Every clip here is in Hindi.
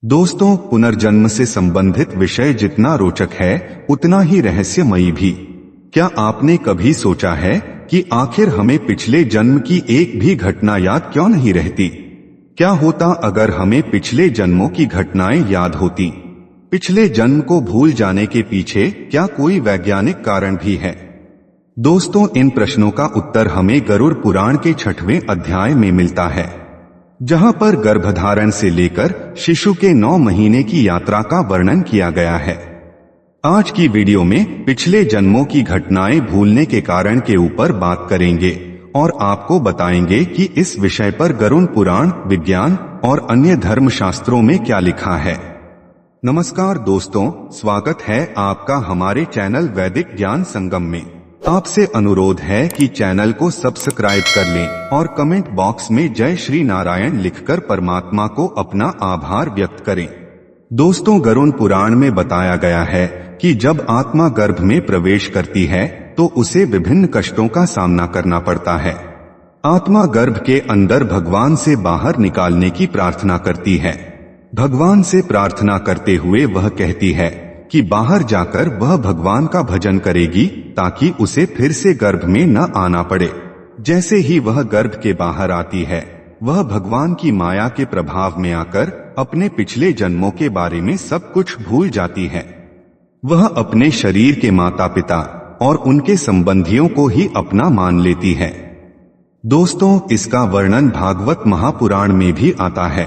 दोस्तों, पुनर्जन्म से संबंधित विषय जितना रोचक है उतना ही रहस्यमयी भी। क्या आपने कभी सोचा है कि आखिर हमें पिछले जन्म की एक भी घटना याद क्यों नहीं रहती? क्या होता अगर हमें पिछले जन्मों की घटनाएं याद होती? पिछले जन्म को भूल जाने के पीछे क्या कोई वैज्ञानिक कारण भी है? दोस्तों, इन प्रश्नों का उत्तर हमें गरुड़ पुराण के 6वें अध्याय में मिलता है, जहां पर गर्भधारण से लेकर शिशु के 9 महीने की यात्रा का वर्णन किया गया है। आज की वीडियो में पिछले जन्मों की घटनाएं भूलने के कारण के ऊपर बात करेंगे और आपको बताएंगे कि इस विषय पर गरुड़ पुराण, विज्ञान और अन्य धर्मशास्त्रों में क्या लिखा है। नमस्कार दोस्तों, स्वागत है आपका हमारे चैनल वैदिक ज्ञान संगम में। आपसे अनुरोध है कि चैनल को सब्सक्राइब कर लें और कमेंट बॉक्स में जय श्री नारायण लिखकर परमात्मा को अपना आभार व्यक्त करें। दोस्तों, गरुड़ पुराण में बताया गया है कि जब आत्मा गर्भ में प्रवेश करती है तो उसे विभिन्न कष्टों का सामना करना पड़ता है। आत्मा गर्भ के अंदर भगवान से बाहर निकालने की प्रार्थना करती है। भगवान से प्रार्थना करते हुए वह कहती है कि बाहर जाकर वह भगवान का भजन करेगी ताकि उसे फिर से गर्भ में न आना पड़े। जैसे ही वह गर्भ के बाहर आती है, वह भगवान की माया के प्रभाव में आकर अपने पिछले जन्मों के बारे में सब कुछ भूल जाती है। वह अपने शरीर के माता पिता और उनके संबंधियों को ही अपना मान लेती है। दोस्तों, इसका वर्णन भागवत महापुराण में भी आता है।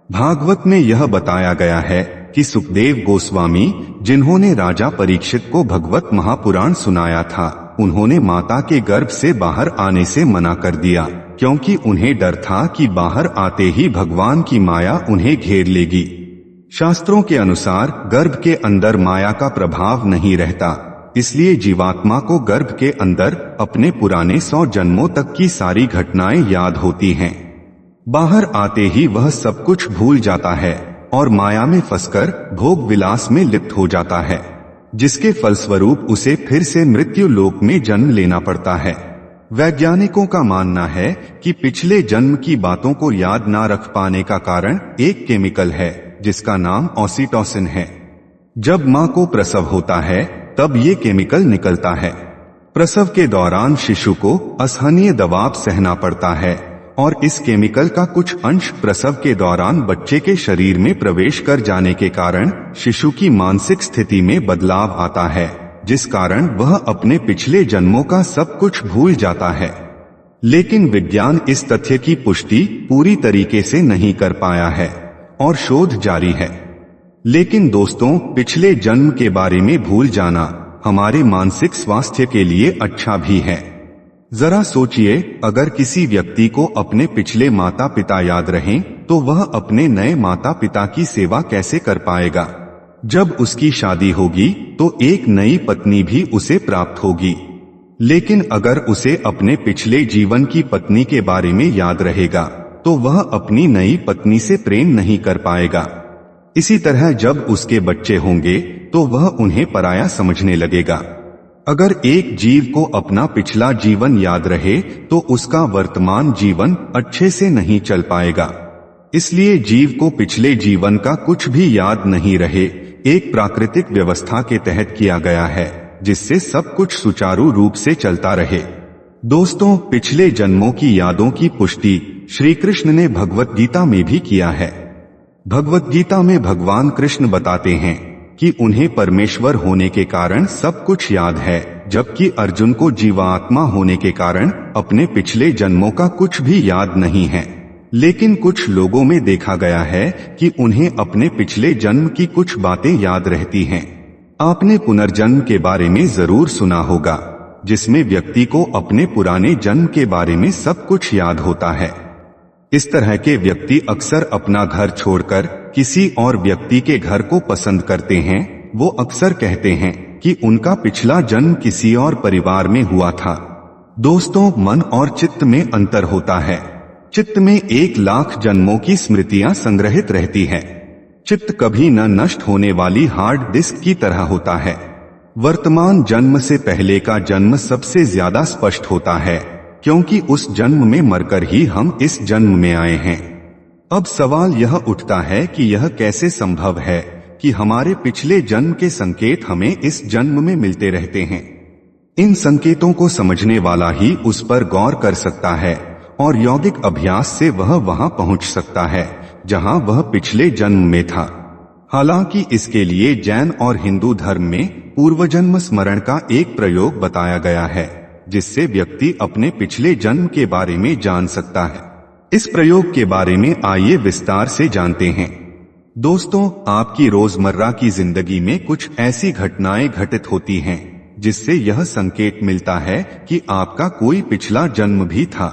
भागवत में यह बताया गया है कि सुखदेव गोस्वामी, जिन्होंने राजा परीक्षित को भगवत महापुराण सुनाया था, उन्होंने माता के गर्भ से बाहर आने से मना कर दिया, क्योंकि उन्हें डर था कि बाहर आते ही भगवान की माया उन्हें घेर लेगी। शास्त्रों के अनुसार गर्भ के अंदर माया का प्रभाव नहीं रहता, इसलिए जीवात्मा को गर्भ के अंदर अपने पुराने 100 जन्मों तक की सारी घटनाएं याद होती हैं। बाहर आते ही वह सब कुछ भूल जाता है और माया में फंसकर भोग विलास में लिप्त हो जाता है, जिसके फलस्वरूप उसे फिर से मृत्यु लोक में जन्म लेना पड़ता है। वैज्ञानिकों का मानना है कि पिछले जन्म की बातों को याद ना रख पाने का कारण एक केमिकल है जिसका नाम ऑक्सीटोसिन है। जब मां को प्रसव होता है तब ये केमिकल निकलता है। प्रसव के दौरान शिशु को असहनीय दबाव सहना पड़ता है और इस केमिकल का कुछ अंश प्रसव के दौरान बच्चे के शरीर में प्रवेश कर जाने के कारण शिशु की मानसिक स्थिति में बदलाव आता है, जिस कारण वह अपने पिछले जन्मों का सब कुछ भूल जाता है। लेकिन विज्ञान इस तथ्य की पुष्टि पूरी तरीके से नहीं कर पाया है और शोध जारी है। लेकिन दोस्तों, पिछले जन्म के बारे में भूल जाना हमारे मानसिक स्वास्थ्य के लिए अच्छा भी है। जरा सोचिए, अगर किसी व्यक्ति को अपने पिछले माता पिता याद रहें तो वह अपने नए माता पिता की सेवा कैसे कर पाएगा? जब उसकी शादी होगी तो एक नई पत्नी भी उसे प्राप्त होगी, लेकिन अगर उसे अपने पिछले जीवन की पत्नी के बारे में याद रहेगा तो वह अपनी नई पत्नी से प्रेम नहीं कर पाएगा। इसी तरह जब उसके बच्चे होंगे तो वह उन्हें पराया समझने लगेगा। अगर एक जीव को अपना पिछला जीवन याद रहे तो उसका वर्तमान जीवन अच्छे से नहीं चल पाएगा। इसलिए जीव को पिछले जीवन का कुछ भी याद नहीं रहे एक प्राकृतिक व्यवस्था के तहत किया गया है, जिससे सब कुछ सुचारू रूप से चलता रहे। दोस्तों, पिछले जन्मों की यादों की पुष्टि श्री कृष्ण ने भगवत गीता में भी किया है। भगवत गीता में भगवान कृष्ण बताते हैं कि उन्हें परमेश्वर होने के कारण सब कुछ याद है, जबकि अर्जुन को जीवात्मा होने के कारण अपने पिछले जन्मों का कुछ भी याद नहीं है। लेकिन कुछ लोगों में देखा गया है कि उन्हें अपने पिछले जन्म की कुछ बातें याद रहती हैं। आपने पुनर्जन्म के बारे में जरूर सुना होगा, जिसमें व्यक्ति को अपने पुराने जन्म के बारे में सब कुछ याद होता है। इस तरह के व्यक्ति अक्सर अपना घर छोड़कर किसी और व्यक्ति के घर को पसंद करते हैं। वो अक्सर कहते हैं कि उनका पिछला जन्म किसी और परिवार में हुआ था। दोस्तों, मन और चित्त में अंतर होता है। चित्त में 1,00,000 जन्मों की स्मृतियां संग्रहित रहती हैं। चित्त कभी न नष्ट होने वाली हार्ड डिस्क की तरह होता है। वर्तमान जन्म से पहले का जन्म सबसे ज्यादा स्पष्ट होता है, क्योंकि उस जन्म में मरकर ही हम इस जन्म में आए हैं। अब सवाल यह उठता है कि यह कैसे संभव है कि हमारे पिछले जन्म के संकेत हमें इस जन्म में मिलते रहते हैं। इन संकेतों को समझने वाला ही उस पर गौर कर सकता है और यौगिक अभ्यास से वह वहां पहुंच सकता है जहां वह पिछले जन्म में था। हालांकि इसके लिए जैन और हिंदू धर्म में पूर्वजन्म स्मरण का एक प्रयोग बताया गया है, जिससे व्यक्ति अपने पिछले जन्म के बारे में जान सकता है। इस प्रयोग के बारे में आइए विस्तार से जानते हैं। दोस्तों, आपकी रोजमर्रा की जिंदगी में कुछ ऐसी घटनाएं घटित होती हैं जिससे यह संकेत मिलता है कि आपका कोई पिछला जन्म भी था,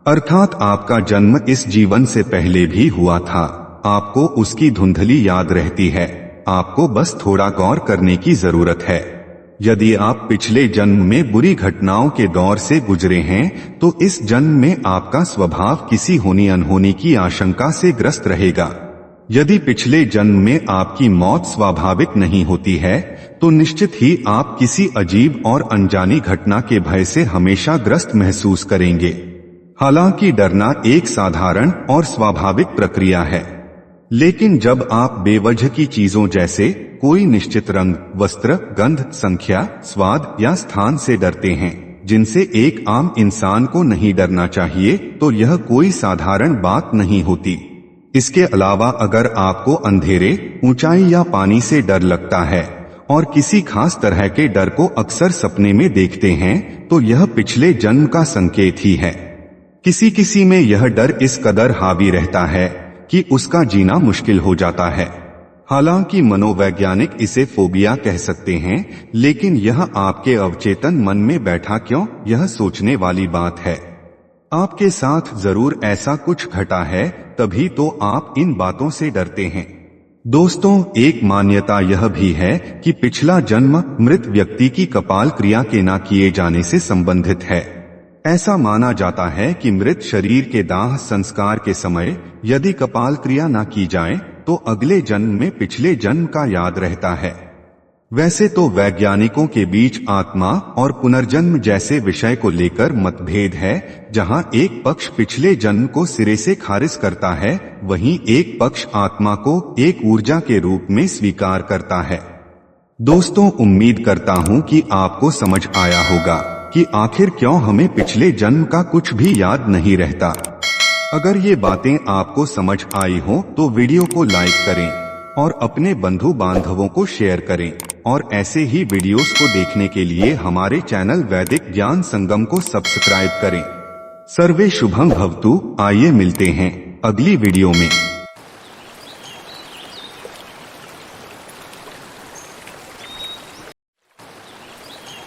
अर्थात आपका जन्म इस जीवन से पहले भी हुआ था। आपको उसकी धुंधली याद रहती है, आपको बस थोड़ा गौर करने की जरूरत है। यदि आप पिछले जन्म में बुरी घटनाओं के दौर से गुजरे हैं तो इस जन्म में आपका स्वभाव किसी होनी अनहोनी की आशंका से ग्रस्त रहेगा। यदि पिछले जन्म में आपकी मौत स्वाभाविक नहीं होती है तो निश्चित ही आप किसी अजीब और अनजानी घटना के भय से हमेशा ग्रस्त महसूस करेंगे। हालांकि डरना एक साधारण और स्वाभाविक प्रक्रिया है, लेकिन जब आप बेवजह की चीजों जैसे कोई निश्चित रंग, वस्त्र, गंध, संख्या, स्वाद या स्थान से डरते हैं जिनसे एक आम इंसान को नहीं डरना चाहिए, तो यह कोई साधारण बात नहीं होती। इसके अलावा अगर आपको अंधेरे, ऊंचाई या पानी से डर लगता है और किसी खास तरह के डर को अक्सर सपने में देखते हैं तो यह पिछले जन्म का संकेत ही है। किसी में यह डर इस कदर हावी रहता है कि उसका जीना मुश्किल हो जाता है। हालांकि मनोवैज्ञानिक इसे फोबिया कह सकते हैं, लेकिन यह आपके अवचेतन मन में बैठा क्यों, यह सोचने वाली बात है। आपके साथ जरूर ऐसा कुछ घटा है, तभी तो आप इन बातों से डरते हैं। दोस्तों, एक मान्यता यह भी है कि पिछला जन्म मृत व्यक्ति की कपाल क्रिया के न किए जाने से संबंधित है। ऐसा माना जाता है कि मृत शरीर के दाह संस्कार के समय यदि कपाल क्रिया न की जाए तो अगले जन्म में पिछले जन्म का याद रहता है। वैसे तो वैज्ञानिकों के बीच आत्मा और पुनर्जन्म जैसे विषय को लेकर मतभेद है। जहां एक पक्ष पिछले जन्म को सिरे से खारिज करता है, वहीं एक पक्ष आत्मा को एक ऊर्जा के रूप में स्वीकार करता है। दोस्तों, उम्मीद करता हूं कि आपको समझ आया होगा कि आखिर क्यों हमें पिछले जन्म का कुछ भी याद नहीं रहता। अगर ये बातें आपको समझ आई हो तो वीडियो को लाइक करें और अपने बंधु बांधवों को शेयर करें, और ऐसे ही वीडियोस को देखने के लिए हमारे चैनल वैदिक ज्ञान संगम को सब्सक्राइब करें। सर्वे शुभम भवतु। आइए मिलते हैं अगली वीडियो में।